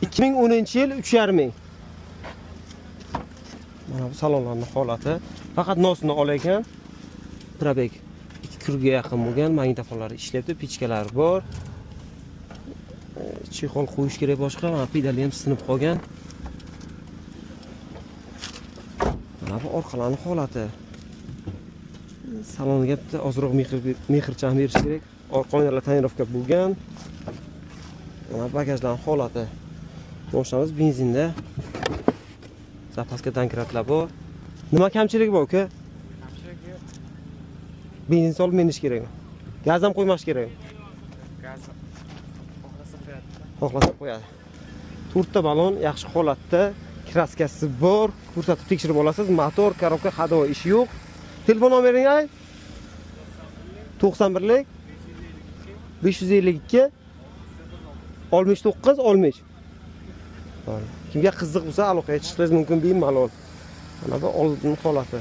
2010-yil 3,5 ming. Mana bu salonlarning holati. Faqat nosini olagan. Probek 2 kurga yaqin bo'lgan, magnitofonlari ishlayapti, pichkalari bor. Chexol qo'yish kerak boshqa, mana pedali ham sinib qolgan. Mana bu orqalarning holati. Salonga bitta ozroq mehrchan berish kerak. Orqa oynalar tonirovka bo'lgan. Mana bagajlarning holati. Mashinamiz benzinda. Zapaska donkratlar bor. Nima kamchiligi bor uka? Kamchiligi Benzin solib menish kerakmi? Gaz ham qo'ymash kerakmi? gaz xohlasa qo'yadi. Xohlasa qo'yadi. 4 ta balon yaxshi holatda, kraskasi bor. Ko'rsatib tekshirib olasiz. Motor, korobka, hadovoy ishi yo'q. Telefon nomeringizni ayting. 91lik 552 69 13. Kimga qiziq bo'lsa aloqaga chiqishingiz mumkin bemalol. Mana bu oldin holati.